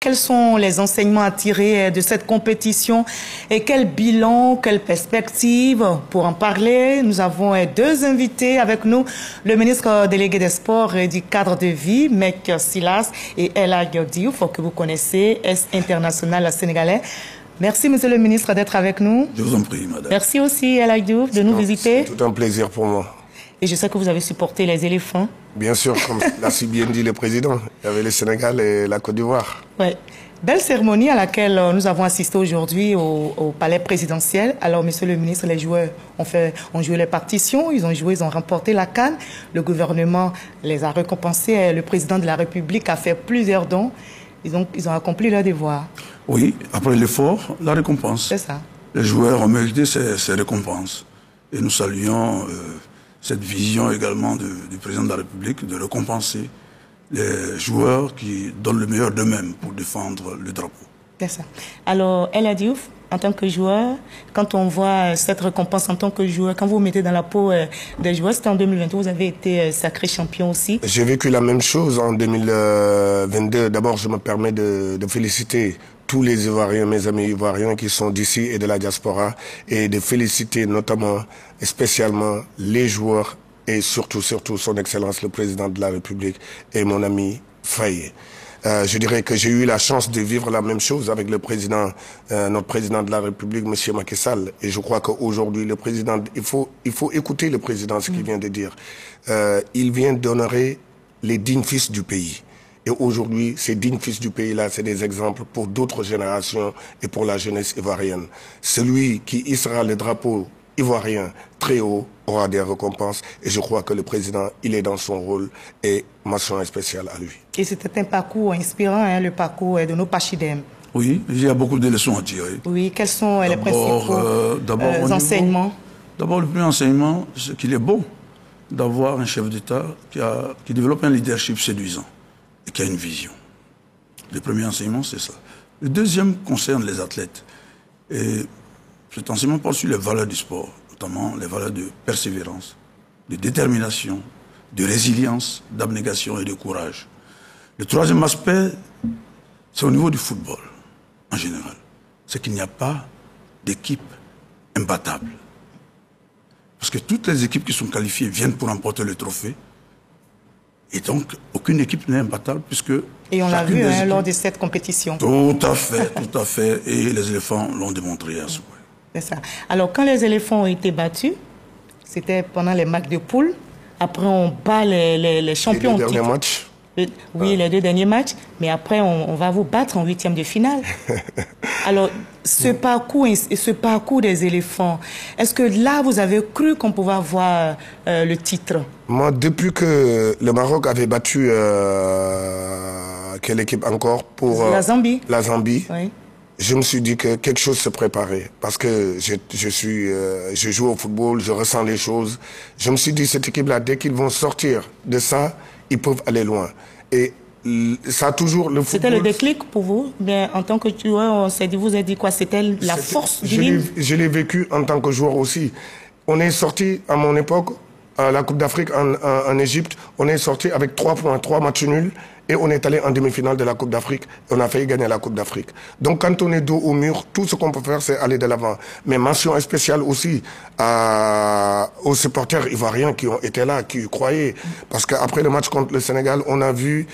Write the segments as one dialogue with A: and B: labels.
A: Quels sont les enseignements à tirer de cette compétition et quel bilan, quelle perspective? Pour en parler, nous avons deux invités avec nous, le ministre délégué des Sports et du cadre de vie, Mec Silas, et El Hadj Diouf, que vous connaissez, international sénégalais. Merci, monsieur le ministre, d'être avec nous.
B: Je vous en prie, madame.
A: Merci aussi, El Hadj Diouf, de nous visiter.
C: C'est tout un plaisir pour moi.
A: Et je sais que vous avez supporté les éléphants.
C: Bien sûr, comme l'a si bien dit le président, il y avait le Sénégal et la Côte d'Ivoire.
A: Oui. Belle cérémonie à laquelle nous avons assisté aujourd'hui au palais présidentiel. Alors, monsieur le ministre, les joueurs ont joué les partitions, ils ont remporté la CAN. Le gouvernement les a récompensés. Le président de la République a fait plusieurs dons. Ils ont accompli leur devoir.
B: Oui, après l'effort, la récompense.
A: C'est ça.
B: Les joueurs ont mérité ces récompenses. Et nous saluons cette vision également du président de la République de récompenser les joueurs qui donnent le meilleur d'eux-mêmes pour défendre le drapeau.
A: C'est ça. Alors, El Hadj Diouf, en tant que joueur, quand on voit cette récompense en tant que joueur, quand vous vous mettez dans la peau des joueurs, c'était en 2022, vous avez été sacré champion aussi.
C: J'ai vécu la même chose en 2022. D'abord, je me permets de féliciter tous les Ivoiriens, mes amis ivoiriens qui sont d'ici et de la diaspora, et de féliciter notamment et spécialement les joueurs et surtout son Excellence le Président de la République et mon ami Faye. Je dirais que j'ai eu la chance de vivre la même chose avec le président, notre président de la République, M. Macky Sall. Et je crois qu'aujourd'hui, le président, il faut écouter le président, ce qu'il vient de dire. Il vient d'honorer les dignes fils du pays. Et aujourd'hui, ces dignes fils du pays-là, c'est des exemples pour d'autres générations et pour la jeunesse ivoirienne. Celui qui hissera le drapeau ivoirien très haut aura des récompenses. Et je crois que le président, il est dans son rôle et mention spéciale à lui.
A: Et c'était un parcours inspirant, hein, le parcours de nos Pachidem.
B: Oui, il y a beaucoup de leçons à tirer.
A: Oui, quels sont les principaux enseignements?
B: D'abord, le premier enseignement, c'est qu'il est beau d'avoir un chef d'État qui développe un leadership séduisant et qui a une vision. Le premier enseignement, c'est ça. Le deuxième concerne les athlètes. Et cet enseignement porte sur les valeurs du sport, notamment les valeurs de persévérance, de détermination, de résilience, d'abnégation et de courage. Le troisième aspect, c'est au niveau du football, en général. C'est qu'il n'y a pas d'équipe imbattable. Parce que toutes les équipes qui sont qualifiées viennent pour remporter le trophée. Et donc, aucune équipe n'est imbattable puisque...
A: Et on l'a vu lors de cette compétition.
B: Tout à fait, tout à fait. Et les éléphants l'ont démontré à ce point.
A: C'est ça. Alors, quand les éléphants ont été battus, c'était pendant les matchs de poule. Après, on bat les champions.
C: Les deux derniers matchs.
A: Oui, les deux derniers matchs. Mais après, on va vous battre en 8e de finale. Alors, ce parcours des éléphants, est-ce que là, vous avez cru qu'on pouvait avoir le titre?
C: Moi, depuis que le Maroc avait battu quelle équipe encore pour
A: la Zambie.
C: La Zambie.
A: Oui.
C: Je me suis dit que quelque chose se préparait parce que je joue au football, je ressens les choses. Je me suis dit, cette équipe-là, dès qu'ils vont sortir de ça, ils peuvent aller loin. Et ça a toujours le football...
A: C'était le déclic pour vous? Bien, en tant que joueur, on s'est dit, vous avez dit quoi? C'était la force divine?
C: Je l'ai vécu en tant que joueur aussi. On est sorti, à mon époque, à la Coupe d'Afrique en Égypte, on est sorti avec 3 points, 3 matchs nuls. Et on est allé en demi-finale de la Coupe d'Afrique. On a failli gagner la Coupe d'Afrique. Donc quand on est dos au mur, tout ce qu'on peut faire, c'est aller de l'avant. Mais mention spéciale aussi aux supporters ivoiriens qui ont été là, qui y croyaient. Parce qu'après le match contre le Sénégal, on a vu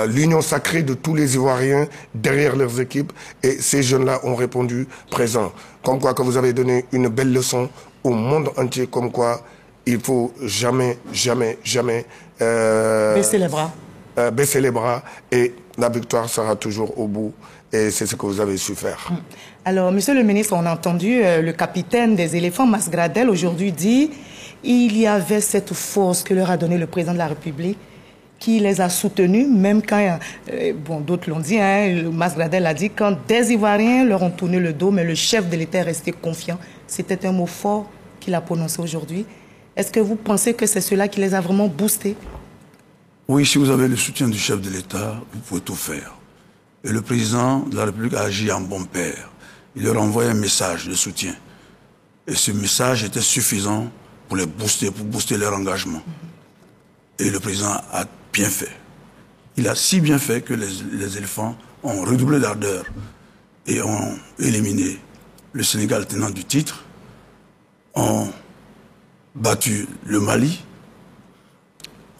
C: l'union sacrée de tous les Ivoiriens derrière leurs équipes. Et ces jeunes-là ont répondu présent. Comme quoi que vous avez donné une belle leçon au monde entier, comme quoi il faut jamais, jamais, jamais...
A: baisser les bras.
C: Baisser les bras et la victoire sera toujours au bout et c'est ce que vous avez su faire.
A: Alors, monsieur le ministre, on a entendu le capitaine des éléphants, Mas Gradel, aujourd'hui dire il y avait cette force que leur a donnée le président de la République qui les a soutenus, même quand, bon, d'autres l'ont dit, hein, Mas Gradel a dit, quand des Ivoiriens leur ont tourné le dos, mais le chef de l'État est resté confiant. C'était un mot fort qu'il a prononcé aujourd'hui. Est-ce que vous pensez que c'est cela qui les a vraiment boostés?
B: Oui, si vous avez le soutien du chef de l'État, vous pouvez tout faire. Et le président de la République a agi en bon père. Il leur a envoyé un message de soutien. Et ce message était suffisant pour les booster, pour booster leur engagement. Et le président a bien fait. Il a si bien fait que les éléphants ont redoublé d'ardeur et ont éliminé le Sénégal tenant du titre, ont battu le Mali,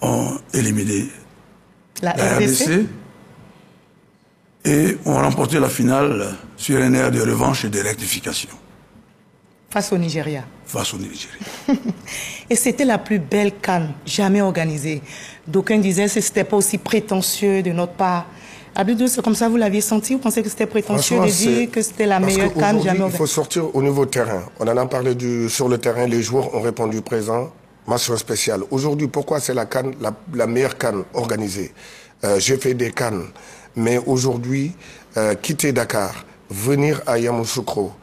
B: ont éliminé la RDC et ont remporté la finale sur un air de revanche et de rectification.
A: Face au Nigeria.
B: Face au Nigeria.
A: Et c'était la plus belle CAN jamais organisée. D'aucuns disaient que ce n'était pas aussi prétentieux de notre part. Abidou, c'est comme ça, vous l'aviez senti? Vous pensez que c'était prétentieux de dire que c'était la meilleure CAN jamais organisée?
C: Il faut sortir au niveau terrain. On en a parlé sur le terrain, les joueurs ont répondu présent. Mention spéciale. Aujourd'hui, pourquoi c'est la CAN, la meilleure CAN organisée? J'ai fait des CAN, mais aujourd'hui, quitter Dakar, venir à Yamoussoukro,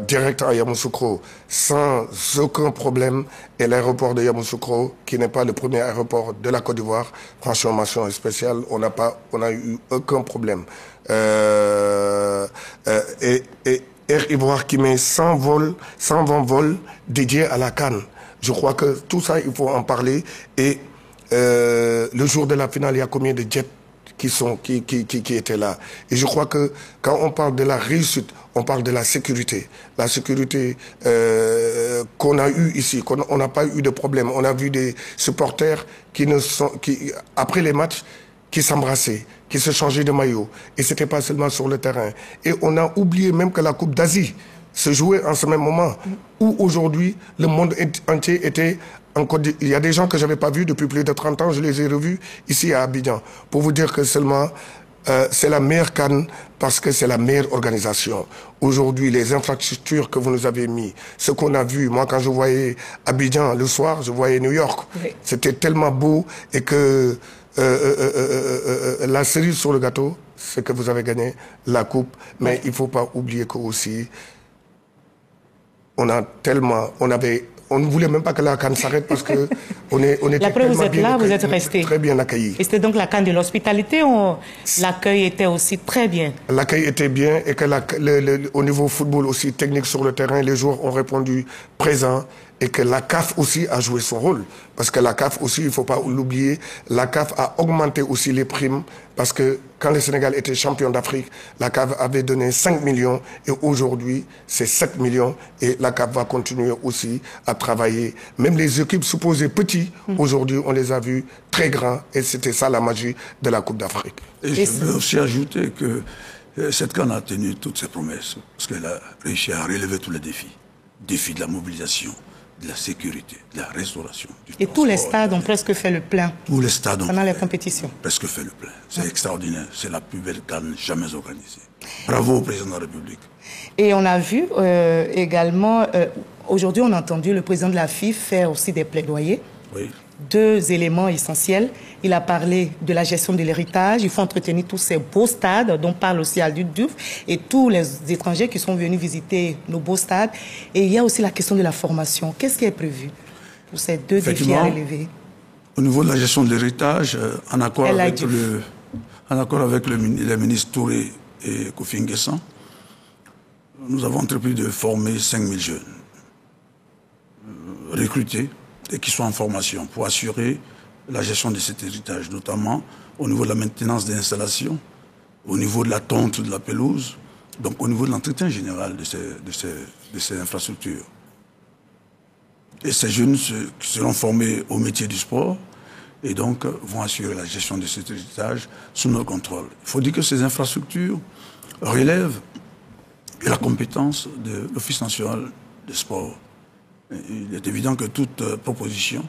C: direct à Yamoussoukro, sans aucun problème, et l'aéroport de Yamoussoukro, qui n'est pas le premier aéroport de la Côte d'Ivoire, franchement, mention spéciale, on a eu aucun problème. Et Air Ivoire qui met 120 vols dédiés à la CAN. Je crois que tout ça, il faut en parler. Et le jour de la finale, il y a combien de jets qui étaient là? Et je crois que quand on parle de la réussite, on parle de la sécurité. La sécurité qu'on a eue ici, qu'on n'a pas eu de problème. On a vu des supporters après les matchs, qui s'embrassaient, qui se changeaient de maillot. Et c'était pas seulement sur le terrain. Et on a oublié même que la Coupe d'Asie se jouait en ce même moment, où aujourd'hui, le monde entier était en Côte d'Ivoire. Il y a des gens que je n'avais pas vus depuis plus de 30 ans, je les ai revus ici à Abidjan. Pour vous dire que seulement, c'est la meilleure CAN parce que c'est la meilleure organisation. Aujourd'hui, les infrastructures que vous nous avez mis, ce qu'on a vu, moi quand je voyais Abidjan le soir, je voyais New York. Oui. C'était tellement beau et que la cerise sur le gâteau, c'est que vous avez gagné la coupe. Mais il ne faut pas oublier que aussi, on ne voulait même pas que la CAN s'arrête parce que on était
A: la preuve, vous êtes là, vous êtes resté.
C: Très bien accueillis.
A: Et c'était donc la CAN de l'hospitalité ou l'accueil était aussi très bien?
C: L'accueil était bien et que au niveau football aussi, technique sur le terrain, les joueurs ont répondu présent et que la CAF aussi a joué son rôle. Parce que la CAF aussi, il ne faut pas l'oublier, la CAF a augmenté aussi les primes parce que quand le Sénégal était champion d'Afrique, la CAF avait donné 5 millions et aujourd'hui, c'est 7 millions et la CAF va continuer aussi à travailler. Même les équipes supposées petites, aujourd'hui, on les a vues très grands et c'était ça la magie de la Coupe d'Afrique.
B: Et je veux aussi ajouter que cette CAN a tenu toutes ses promesses parce qu'elle a réussi à relever tous les défis. Défi de la mobilisation, de la sécurité, de la restauration.
A: Et tous les stades ont presque fait le plein.
B: Tous les stades ont
A: pendant les compétitions.
B: Presque fait le plein. C'est extraordinaire. C'est la plus belle CAN jamais organisée. Bravo au président de la République.
A: Et on a vu également, aujourd'hui on a entendu le président de la FIFA faire aussi des plaidoyers.
B: Oui.
A: 2 éléments essentiels. Il a parlé de la gestion de l'héritage. Il faut entretenir tous ces beaux stades dont parle aussi Aldou Diouf et tous les étrangers qui sont venus visiter nos beaux stades. Et il y a aussi la question de la formation. Qu'est-ce qui est prévu pour ces 2 défis à relever?
B: Au niveau de la gestion de l'héritage, en accord avec les ministres Touré et Kofi Nguessan, nous avons entrepris de former 5000 jeunes recrutés et qui sont en formation pour assurer la gestion de cet héritage, notamment au niveau de la maintenance des installations, au niveau de la tonte de la pelouse, donc au niveau de l'entretien général de ces infrastructures. Et ces jeunes seront formés au métier du sport et donc vont assurer la gestion de cet héritage sous notre contrôle. Il faut dire que ces infrastructures relèvent de la compétence de l'Office national des sports. Il est évident que toute proposition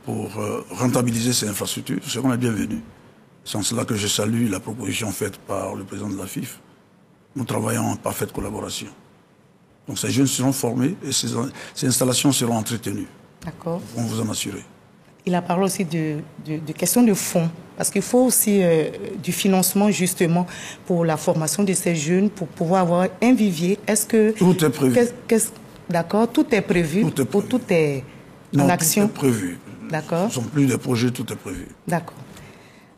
B: pour rentabiliser ces infrastructures seront la bienvenue. C'est en cela que je salue la proposition faite par le président de la FIFA. Nous travaillons en parfaite collaboration. Donc ces jeunes seront formés et ces installations seront entretenues.
A: D'accord.
B: On vous en assurer.
A: Il a parlé aussi de questions de fonds, parce qu'il faut aussi du financement justement pour la formation de ces jeunes, pour pouvoir avoir un vivier. Est-ce que...
B: Tout est prévu.
A: D'accord, tout est prévu. Tout est en action.
B: Tout est prévu.
A: D'accord.
B: Ce ne sont plus des projets, tout est prévu.
A: D'accord.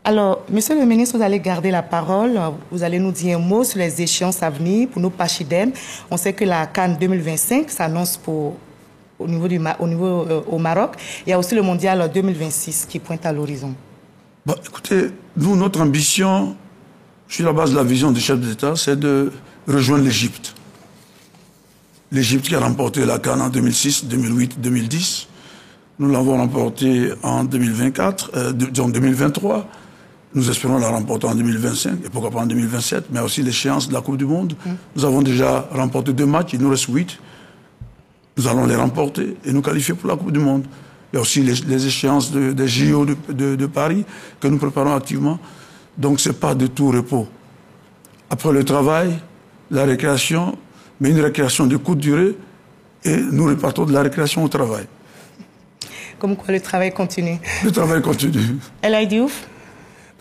A: Alors, monsieur le ministre, vous allez garder la parole. Vous allez nous dire un mot sur les échéances à venir pour nos Pachidem. On sait que la CAN 2025 s'annonce au Maroc. Il y a aussi le mondial 2026 qui pointe à l'horizon.
B: Bon, écoutez, nous, notre ambition, Sur la base de la vision du chef d'État, c'est de rejoindre l'Égypte. L'Égypte qui a remporté la CAN en 2006, 2008, 2010. Nous l'avons remporté en 2023. Nous espérons la remporter en 2025 et pourquoi pas en 2027, mais aussi l'échéance de la Coupe du Monde. Nous avons déjà remporté 2 matchs, il nous reste 8. Nous allons les remporter et nous qualifier pour la Coupe du Monde. Il y a aussi les échéances des JO de Paris que nous préparons activement. Donc ce n'est pas de tout repos. Après le travail, la récréation, mais une récréation de courte durée, et nous repartons de la récréation au travail.
A: Comme quoi le travail continue.
B: Le travail continue.
A: El Hadji Diouf?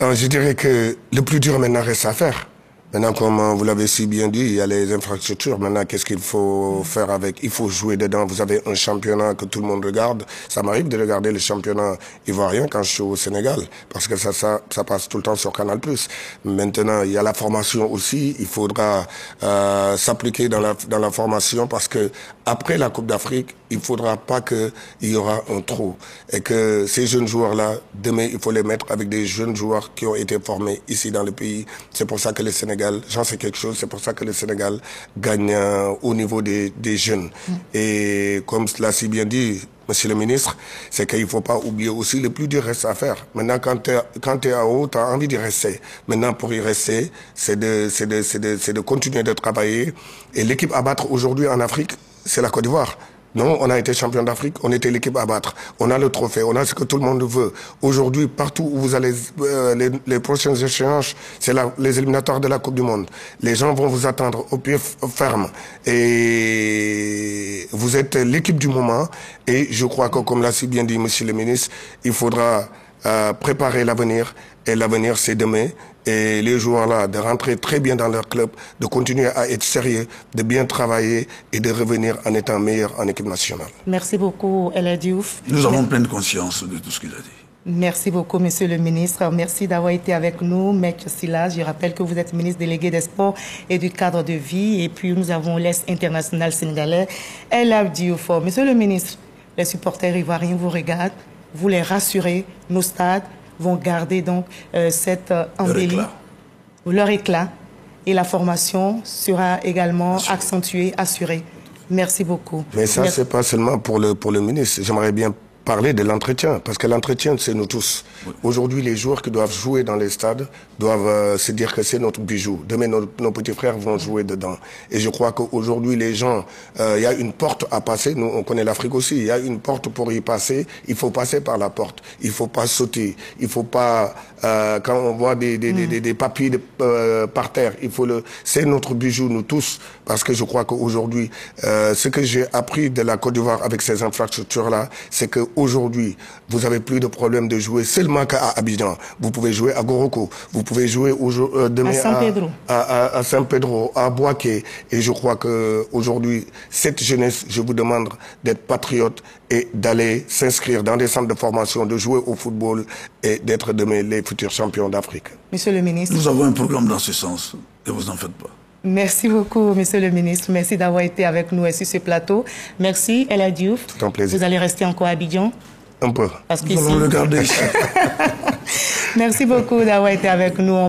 C: Je dirais que le plus dur maintenant reste à faire. Maintenant, comme vous l'avez si bien dit, il y a les infrastructures. Maintenant, qu'est-ce qu'il faut faire avec? Il faut jouer dedans. Vous avez un championnat que tout le monde regarde. Ça m'arrive de regarder le championnat ivoirien quand je suis au Sénégal, parce que ça passe tout le temps sur Canal+. Maintenant, il y a la formation aussi. Il faudra s'appliquer dans la formation, parce que après la Coupe d'Afrique, il faudra pas qu'il y aura un trou. Et que ces jeunes joueurs-là, demain, il faut les mettre avec des jeunes joueurs qui ont été formés ici dans le pays. C'est pour ça que le Sénégal, j'en sais quelque chose, c'est pour ça que le Sénégal gagne au niveau des jeunes. Et comme l'a si bien dit Monsieur le ministre, c'est qu'il ne faut pas oublier aussi le plus dur reste à faire. Maintenant, quand tu es en haut, tu as envie d'y rester. Maintenant, pour y rester, c'est de continuer de travailler. Et l'équipe à battre aujourd'hui en Afrique, c'est la Côte d'Ivoire. Non, on a été champion d'Afrique, on était l'équipe à battre. On a le trophée, on a ce que tout le monde veut. Aujourd'hui, partout où vous allez, les prochaines échéances, c'est les éliminatoires de la Coupe du Monde. Les gens vont vous attendre au pied ferme. Et vous êtes l'équipe du moment. Et je crois que, comme l'a si bien dit Monsieur le ministre, il faudra préparer l'avenir. Et l'avenir, c'est demain. Et les joueurs-là, de rentrer très bien dans leur club, de continuer à être sérieux, de bien travailler et de revenir en étant meilleur en équipe nationale.
A: Merci beaucoup, El Hadji Diouf.
B: Nous avons pleine conscience de tout ce qu'il a dit.
A: Merci beaucoup, Monsieur le ministre. Merci d'avoir été avec nous. Maître Sylla, je rappelle que vous êtes ministre délégué des Sports et du cadre de vie. Et puis, nous avons l'Est international sénégalais, El Hadji Diouf. Monsieur le ministre, les supporters ivoiriens vous regardent. Vous les rassurez. Nos stades vont garder donc cette embellie, leur éclat, et la formation sera également accentuée, assurée. Merci beaucoup.
C: Mais ça, c'est pas seulement pour le ministre. J'aimerais bien parler de l'entretien, parce que l'entretien, c'est nous tous. Oui. Aujourd'hui, les joueurs qui doivent jouer dans les stades doivent se dire que c'est notre bijou. Demain, nos petits frères vont jouer dedans. Et je crois qu'aujourd'hui, les gens, il y a une porte à passer. Nous, on connaît l'Afrique aussi. Il y a une porte pour y passer. Il faut passer par la porte. Il faut pas sauter. Il faut pas, quand on voit des papiers par terre, c'est notre bijou, nous tous. Parce que je crois qu'aujourd'hui, ce que j'ai appris de la Côte d'Ivoire avec ces infrastructures-là, c'est que aujourd'hui, vous avez plus de problème de jouer seulement qu'à Abidjan. Vous pouvez jouer à Goroko, vous pouvez jouer demain à Saint-Pedro, à Boaké. Et je crois que aujourd'hui, cette jeunesse, je vous demande d'être patriote et d'aller s'inscrire dans des centres de formation, de jouer au football et d'être demain les futurs champions d'Afrique.
A: Monsieur le ministre.
B: Nous avons un programme dans ce sens, et vous n'en faites pas.
A: Merci beaucoup, Monsieur le ministre. Merci d'avoir été avec nous sur ce plateau. Merci, El Hadji Diouf.
C: C'est un plaisir.
A: Vous allez rester encore à Abidjan?
C: Un peu.
A: Parce
B: nous allons le garder ici.
A: Merci beaucoup d'avoir été avec nous.